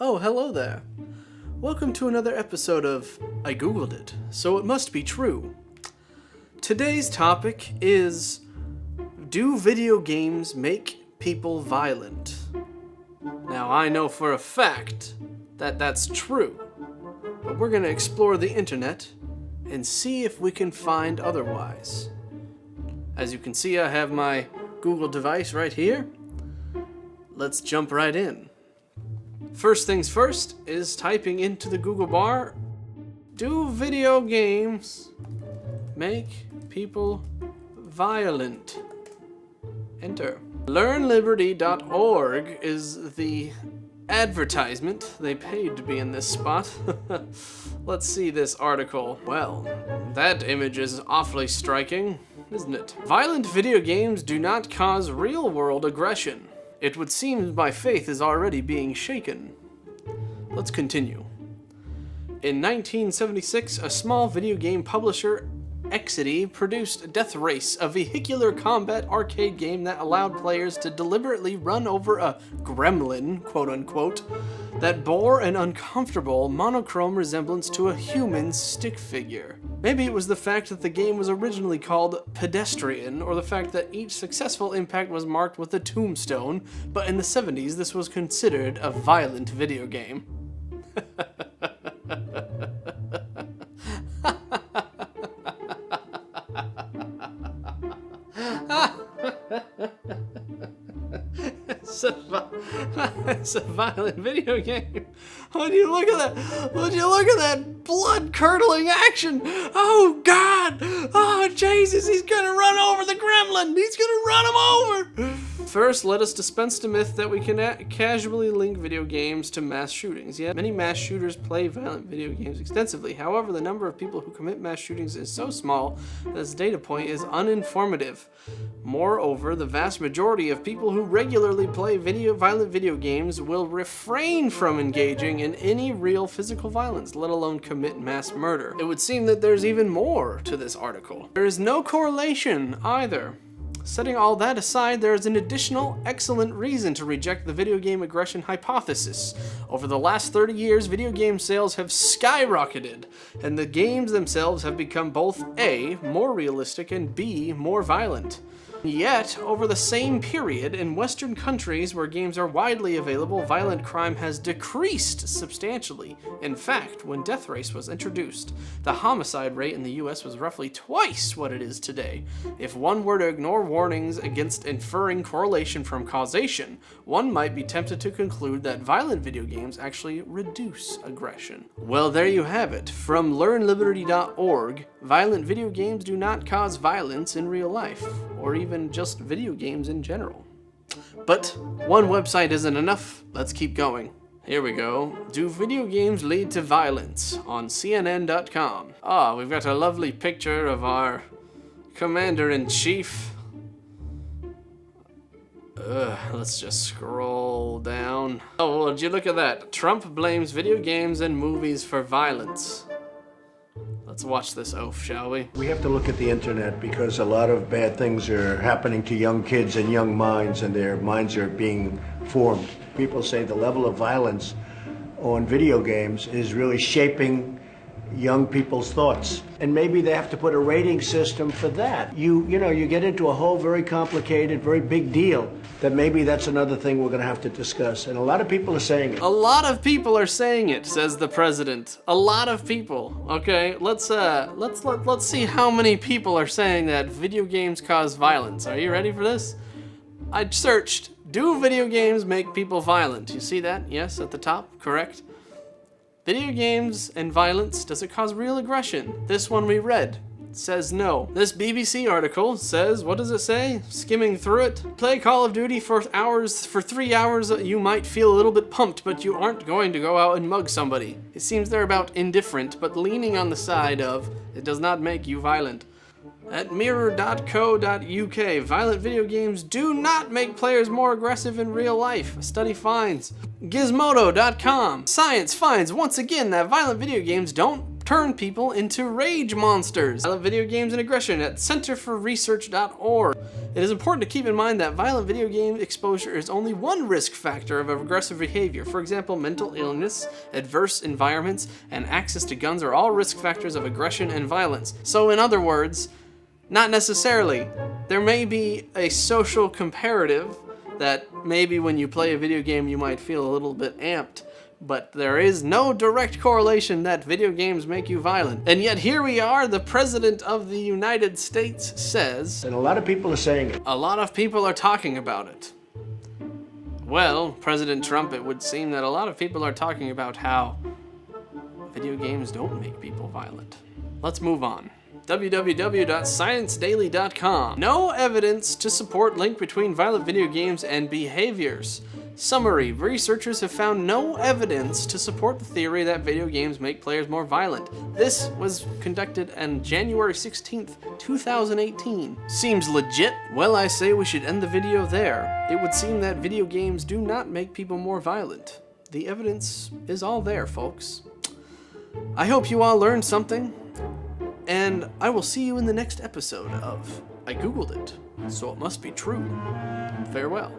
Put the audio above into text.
Oh, hello there. Welcome to another episode of I Googled It, so it must be true. Today's topic is, do video games make people violent? Now, I know for a fact that that's true, but we're going to explore the internet and see if we can find otherwise. As you can see, I have my Google device right here. Let's jump right in. First things first is typing into the Google bar, do video games make people violent? Enter. LearnLiberty.org is the advertisement. They paid to be in this spot. Let's see this article. Well, that image is awfully striking, isn't it? Violent video games do not cause real-world aggression. It would seem my faith is already being shaken. Let's continue. In 1976, a small video game publisher, Exidy, produced Death Race, a vehicular combat arcade game that allowed players to deliberately run over a gremlin, quote-unquote, that bore an uncomfortable, monochrome resemblance to a human stick figure. Maybe it was the fact that the game was originally called Pedestrian, or the fact that each successful impact was marked with a tombstone, but in the 70s this was considered a violent video game. It's a violent video game. Would you look at that? Would you look at that blood-curdling action? Oh, God! Oh, Jesus, he's gonna run over the gremlin! He's gonna run him over! First, let us dispense the myth that we can casually link video games to mass shootings. Yet, many mass shooters play violent video games extensively. However, the number of people who commit mass shootings is so small that this data point is uninformative. Moreover, the vast majority of people who regularly play violent video games will refrain from engaging in any real physical violence, let alone commit mass murder. It would seem that there's even more to this article. There is no correlation either. Setting all that aside, there is an additional excellent reason to reject the video game aggression hypothesis. Over the last 30 years, video game sales have skyrocketed, and the games themselves have become both A, more realistic, and B, more violent. Yet, over the same period, in Western countries where games are widely available, violent crime has decreased substantially. In fact, when Death Race was introduced, the homicide rate in the US was roughly twice what it is today. If one were to ignore warnings against inferring correlation from causation, one might be tempted to conclude that violent video games actually reduce aggression. Well, there you have it. From LearnLiberty.org, violent video games do not cause violence in real life, or even just video games in general. But one website isn't enough. Let's keep going. Here we go. Do video games lead to violence? On CNN.com. Ah, we've got a lovely picture of our commander-in-chief. Let's just scroll down. Oh, would you look at that? Trump blames video games and movies for violence. Let's watch this oaf, shall we? We have to look at the internet because a lot of bad things are happening to young kids and young minds, and their minds are being formed. People say the level of violence on video games is really shaping young people's thoughts. And maybe they have to put a rating system for that. You get into a whole very complicated, very big deal that maybe that's another thing we're going to have to discuss. And a lot of people are saying it. A lot of people are saying it, says the president. A lot of people. Okay, let's see how many people are saying that video games cause violence. Are you ready for this? I searched, do video games make people violent? You see that? Yes, at the top, correct. Video games and violence, does it cause real aggression? This one we read says no. This BBC article says, what does it say? Skimming through it. Play Call of Duty for 3 hours, you might feel a little bit pumped, but you aren't going to go out and mug somebody. It seems they're about indifferent, but leaning on the side of, it does not make you violent. At mirror.co.uk, violent video games do not make players more aggressive in real life. A study finds. Gizmodo.com, science finds once again that violent video games don't turn people into rage monsters. Violent video games and aggression at centerforresearch.org. It is important to keep in mind that violent video game exposure is only one risk factor of aggressive behavior. For example, mental illness, adverse environments, and access to guns are all risk factors of aggression and violence. So in other words, not necessarily. There may be a social comparative that maybe when you play a video game you might feel a little bit amped, but there is no direct correlation that video games make you violent. And yet here we are, the President of the United States says, And a lot of people are saying it. a lot of people are talking about it. Well, President Trump, it would seem that a lot of people are talking about how video games don't make people violent. Let's move on. www.sciencedaily.com. No evidence to support link between violent video games and behaviors. Summary: researchers have found no evidence to support the theory that video games make players more violent. This was conducted on January 16th, 2018. Seems legit? Well, I say we should end the video there. It would seem that video games do not make people more violent. The evidence is all there, folks. I hope you all learned something, and I will see you in the next episode of I Googled It, so it must be true. Farewell.